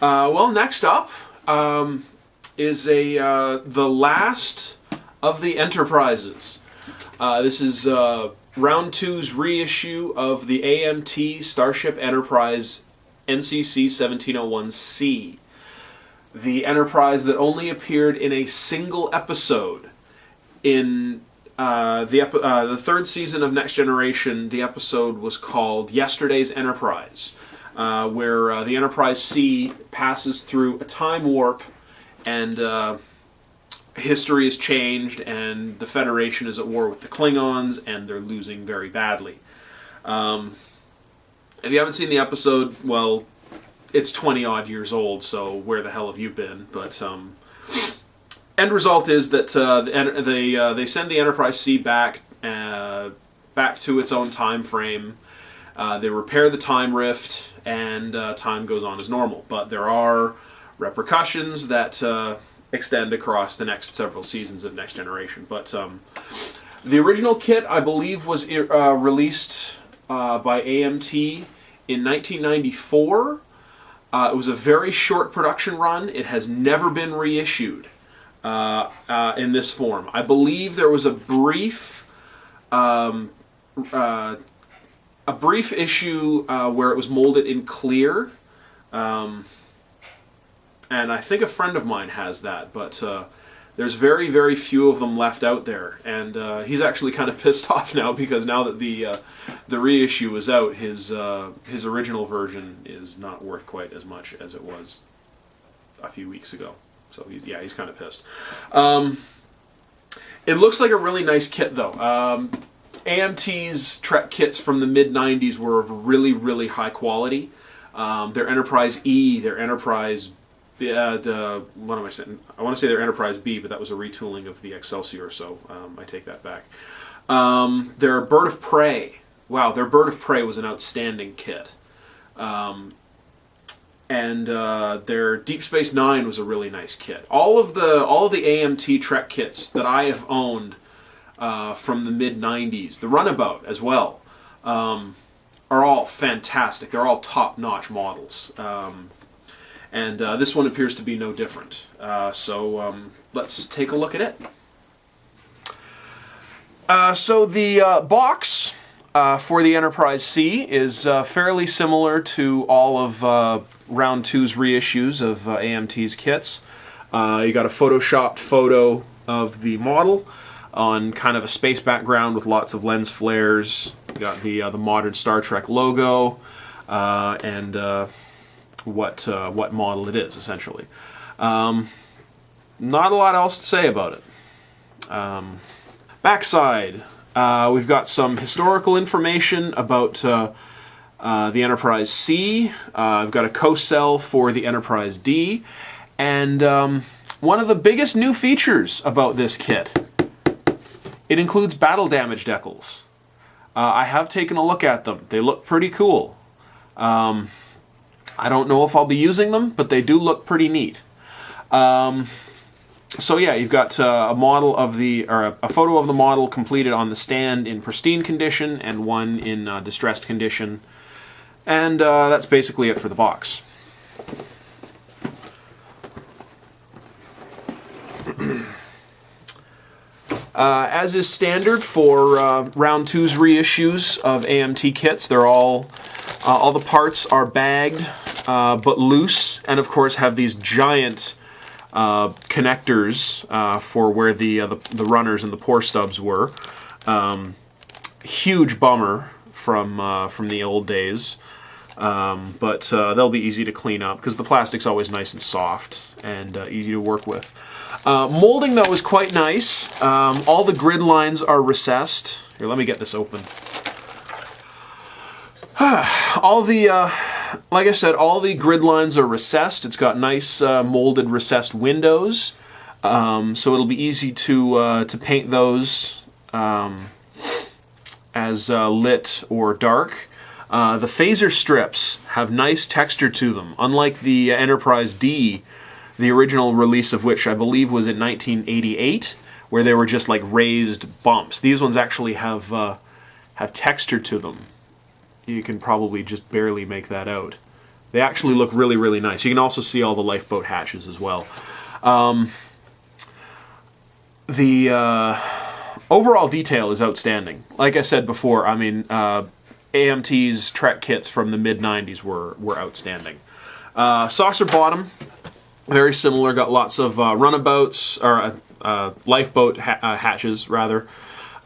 Well, next up is the last of the Enterprises. This is round two's reissue of the AMT Starship Enterprise NCC 1701C. The Enterprise that only appeared in a single episode in the third season of Next Generation. The episode was called Yesterday's Enterprise, where the Enterprise C passes through a time warp and history has changed and the Federation is at war with the Klingons and they're losing very badly. If you haven't seen the episode, well, it's 20-odd years old, so where the hell have you been? But end result is that they send the Enterprise C back to its own time frame. They repair the time rift, and time goes on as normal. But there are repercussions that extend across the next several seasons of Next Generation. But the original kit, I believe, was released by AMT in 1994. It was a very short production run. It has never been reissued in this form. I believe there was a brief issue where it was molded in clear, and I think a friend of mine has that, but there's very, very few of them left out there, and he's actually kind of pissed off now because now that the reissue is out, his original version is not worth quite as much as it was a few weeks ago. So he's kind of pissed. It looks like a really nice kit though. AMT's Trek kits from the mid-90s were of really, really high quality. Their Enterprise E, their Enterprise what am I saying? I want to say their Enterprise B, but that was a retooling of the Excelsior, so I take that back. Their Bird of Prey. Wow, their Bird of Prey was an outstanding kit. And their Deep Space Nine was a really nice kit. All of the AMT Trek kits that I have owned from the mid-90s, the Runabout as well, are all fantastic. They're all top-notch models. And this one appears to be no different. So let's take a look at it. So the box for the Enterprise C is fairly similar to all of Round 2's reissues of AMT's kits. You got a photoshopped photo of the model on kind of a space background with lots of lens flares. You got the modern Star Trek logo and what model it is, essentially. Not a lot else to say about it. Backside, we've got some historical information about the Enterprise C. I've got a co-cell for the Enterprise D. And one of the biggest new features about this kit, it includes battle damage decals. I have taken a look at them. They look pretty cool. I don't know if I'll be using them, but they do look pretty neat. So yeah, you've got a model of a photo of the model completed on the stand in pristine condition and one in distressed condition, and that's basically it for the box. As is standard for Round 2's reissues of AMT kits, they're all the parts are bagged but loose, and of course have these giant connectors for where the runners and the pore stubs were. Huge bummer from the old days, but they'll be easy to clean up because the plastic's always nice and soft and easy to work with. Molding though is quite nice. All the grid lines are recessed. Here, let me get this open. All the like I said, all the grid lines are recessed. It's got nice molded recessed windows, so it'll be easy to paint those as lit or dark. The phaser strips have nice texture to them, unlike the Enterprise D, the original release of which I believe was in 1988, where they were just like raised bumps. These ones actually have texture to them. You can probably just barely make that out. They actually look really, really nice. You can also see all the lifeboat hatches as well. The overall detail is outstanding. Like I said before, I mean, AMT's Trek kits from the mid-90s were outstanding. Saucer bottom, very similar. Got lots of runabouts, or lifeboat hatches, rather.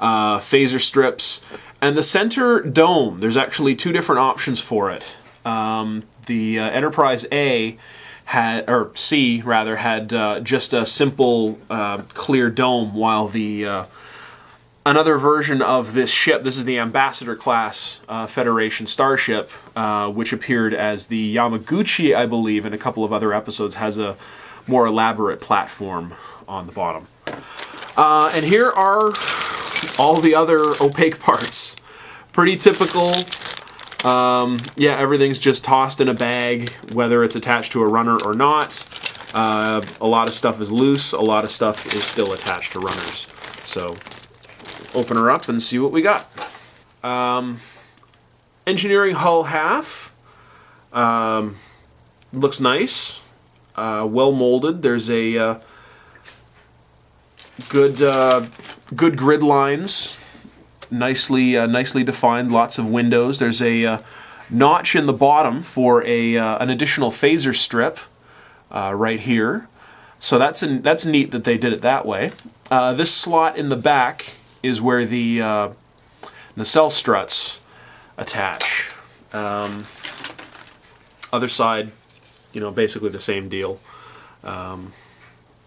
Phaser strips. And the center dome, there's actually two different options for it. The Enterprise A had, or C rather, had just a simple clear dome, while the another version of this ship, this is the Ambassador class Federation starship, which appeared as the Yamaguchi, I believe, in a couple of other episodes, has a more elaborate platform on the bottom. And here are all the other opaque parts. Pretty typical. Yeah, everything's just tossed in a bag, whether it's attached to a runner or not. A lot of stuff is loose, a lot of stuff is still attached to runners. So, open her up and see what we got. Engineering hull half. Looks nice. Well molded. There's a good grid lines. Nicely defined, lots of windows. There's a notch in the bottom for an additional phaser strip right here. So that's neat that they did it that way. This slot in the back is where the nacelle struts attach. Other side, you know, basically the same deal.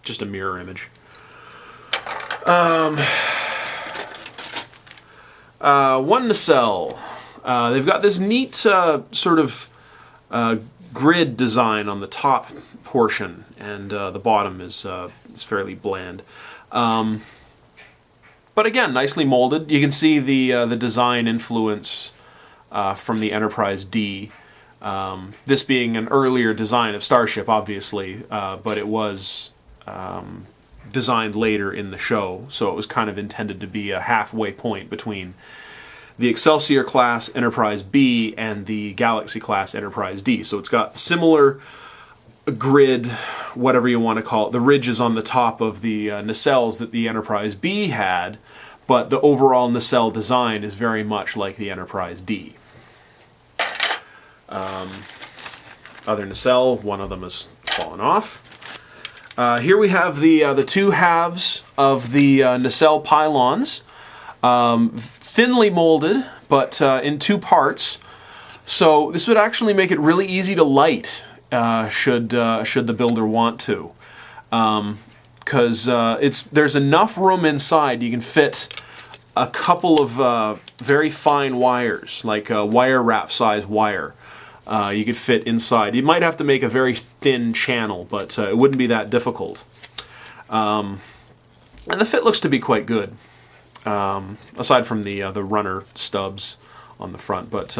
Just a mirror image. One nacelle. They've got this neat sort of grid design on the top portion, and the bottom is fairly bland. But again, nicely molded. You can see the design influence from the Enterprise D. This being an earlier design of Starship, obviously, but it was designed later in the show, so it was kind of intended to be a halfway point between the Excelsior class Enterprise B and the Galaxy class Enterprise D. So it's got similar grid, whatever you want to call it. The ridges on the top of the nacelles that the Enterprise B had, but the overall nacelle design is very much like the Enterprise D. Other nacelle, one of them has fallen off. Here we have the two halves of the nacelle pylons, thinly molded, but in two parts. So this would actually make it really easy to light, should the builder want to, because there's enough room inside. You can fit a couple of very fine wires, like wire wrap size wire. You could fit inside. You might have to make a very thin channel, but it wouldn't be that difficult. And the fit looks to be quite good, aside from the runner stubs on the front. But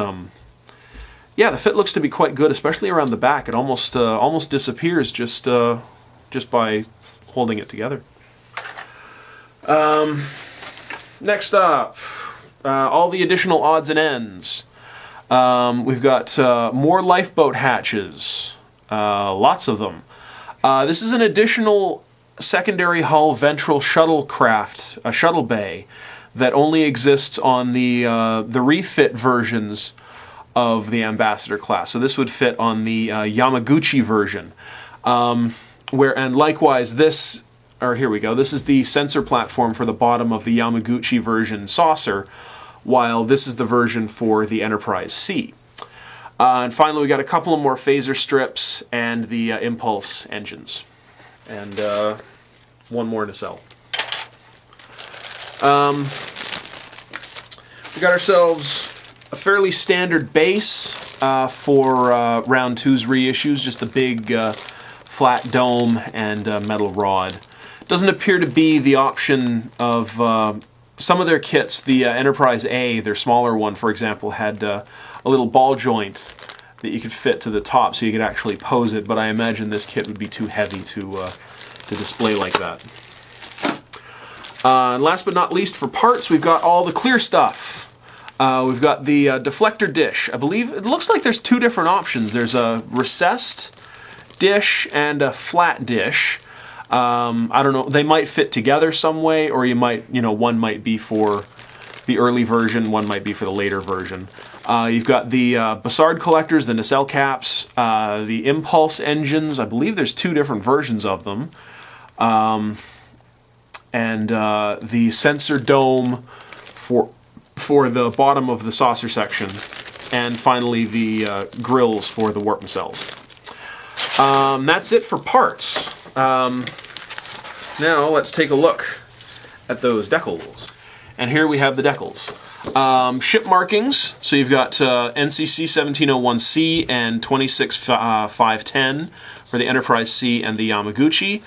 yeah, the fit looks to be quite good, especially around the back. It almost disappears just by holding it together. Next up, all the additional odds and ends. We've got more lifeboat hatches, lots of them. This is an additional secondary hull ventral shuttlecraft, a shuttle bay, that only exists on the refit versions of the Ambassador class. So this would fit on the Yamaguchi version. And likewise, this is the sensor platform for the bottom of the Yamaguchi version saucer, while this is the version for the Enterprise C. And finally, we got a couple of more phaser strips and the impulse engines. And one more nacelle. We got ourselves a fairly standard base for round 2's reissues, just a big flat dome and metal rod. Doesn't appear to be the option of some of their kits. The Enterprise A, their smaller one, for example, had a little ball joint that you could fit to the top so you could actually pose it, but I imagine this kit would be too heavy to display like that. And last but not least, for parts, we've got all the clear stuff. We've got the deflector dish. I believe it looks like there's two different options. There's a recessed dish and a flat dish. I don't know. They might fit together some way, or you might, one might be for the early version, one might be for the later version. You've got the Bassard collectors, the nacelle caps, the impulse engines. I believe there's two different versions of them. And the sensor dome for the bottom of the saucer section. And finally the grills for the warp nacelles. That's it for parts. Now let's take a look at those decals. And here we have the decals. Ship markings, so you've got NCC 1701C and 26510 for the Enterprise C and the Yamaguchi.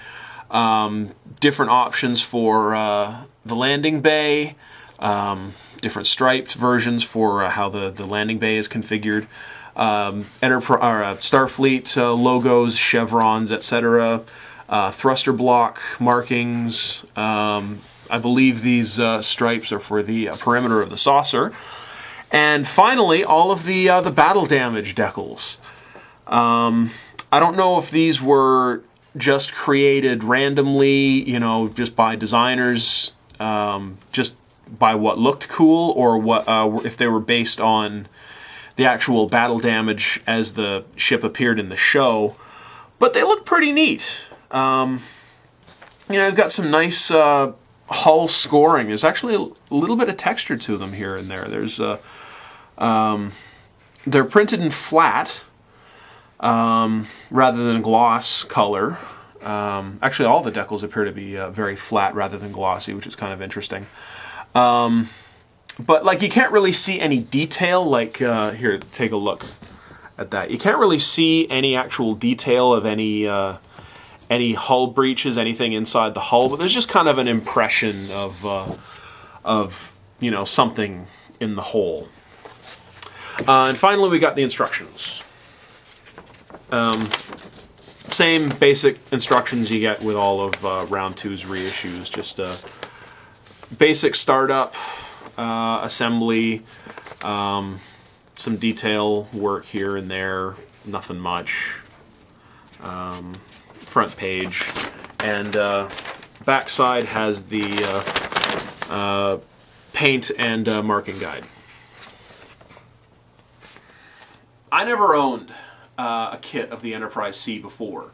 Different options for the landing bay, different striped versions for how the landing bay is configured. Starfleet logos, chevrons, etc. Thruster block markings. I believe these stripes are for the perimeter of the saucer. And finally, all of the battle damage decals. I don't know if these were just created randomly, just by designers, just by what looked cool, or what if they were based on the actual battle damage as the ship appeared in the show. But they look pretty neat. I've got some nice hull scoring. There's actually a little bit of texture to them here and there. There's they're printed in flat rather than gloss color. Actually, all the decals appear to be very flat rather than glossy, which is kind of interesting. But you can't really see any detail. Here, take a look at that. You can't really see any actual detail of any hull breaches, anything inside the hull, but there's just kind of an impression of something in the hole. And finally, we got the instructions. Same basic instructions you get with all of Round 2's reissues. Just basic startup, assembly, some detail work here and there, nothing much. Front page, and backside has the paint and marking guide. I never owned a kit of the Enterprise C before,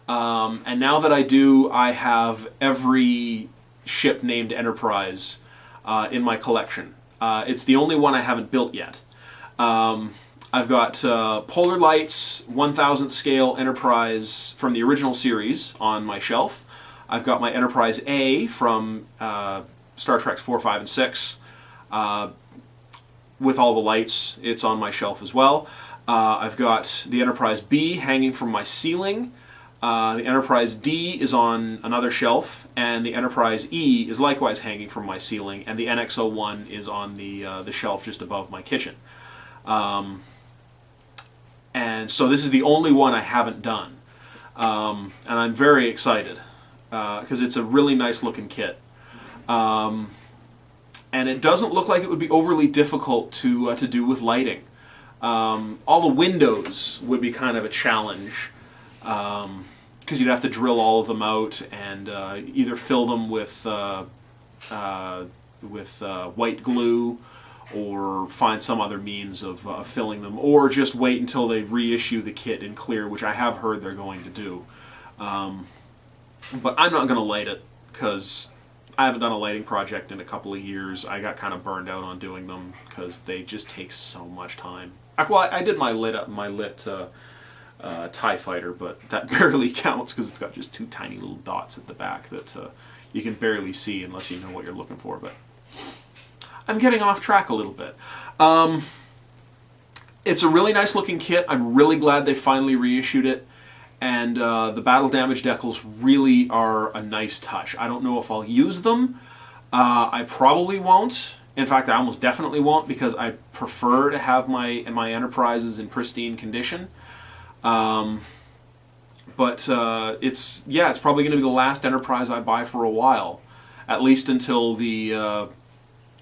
and now that I do, I have every ship named Enterprise in my collection. It's the only one I haven't built yet. I've got Polar Lights 1000th scale Enterprise from the original series on my shelf. I've got my Enterprise A from Star Trek 4, 5, and 6 with all the lights. It's on my shelf as well. I've got the Enterprise B hanging from my ceiling. The Enterprise D is on another shelf, and the Enterprise E is likewise hanging from my ceiling, and the NX-01 is on the shelf just above my kitchen. And so this is the only one I haven't done, and I'm very excited because it's a really nice looking kit, and it doesn't look like it would be overly difficult to do with lighting. All the windows would be kind of a challenge because you'd have to drill all of them out and either fill them with white glue, or find some other means of filling them, or just wait until they reissue the kit in clear, which I have heard they're going to do. But I'm not going to light it, because I haven't done a lighting project in a couple of years. I got kind of burned out on doing them, because they just take so much time. Well, I did my lit TIE Fighter, but that barely counts, because it's got just two tiny little dots at the back that you can barely see unless you know what you're looking for. But I'm getting off track a little bit. It's a really nice looking kit. I'm really glad they finally reissued it, and the battle damage decals really are a nice touch. I don't know if I'll use them. I probably won't. In fact, I almost definitely won't, because I prefer to have my Enterprises in pristine condition. But it's probably going to be the last Enterprise I buy for a while, at least until the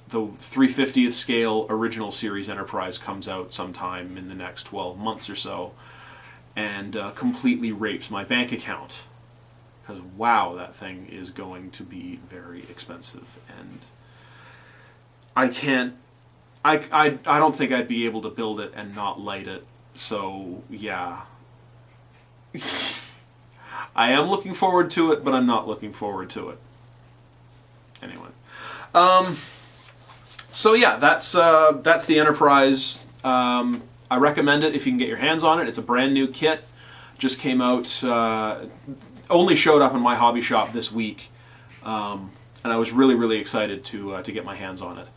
the 350th scale original series Enterprise comes out sometime in the next 12 months or so, and completely rapes my bank account. Because wow, that thing is going to be very expensive, and I don't think I'd be able to build it and not light it. So yeah, I am looking forward to it, but I'm not looking forward to it. Anyway, so yeah, that's the Enterprise. I recommend it if you can get your hands on it. It's a brand new kit. Just came out. Only showed up in my hobby shop this week, and I was really excited to get my hands on it.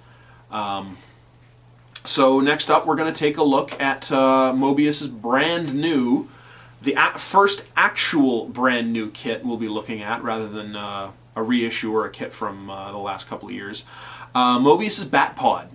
So next up, we're going to take a look at Mobius's brand new, the first actual brand new kit we'll be looking at, rather than a reissue or a kit from the last couple of years. Mobius's Bat Pod.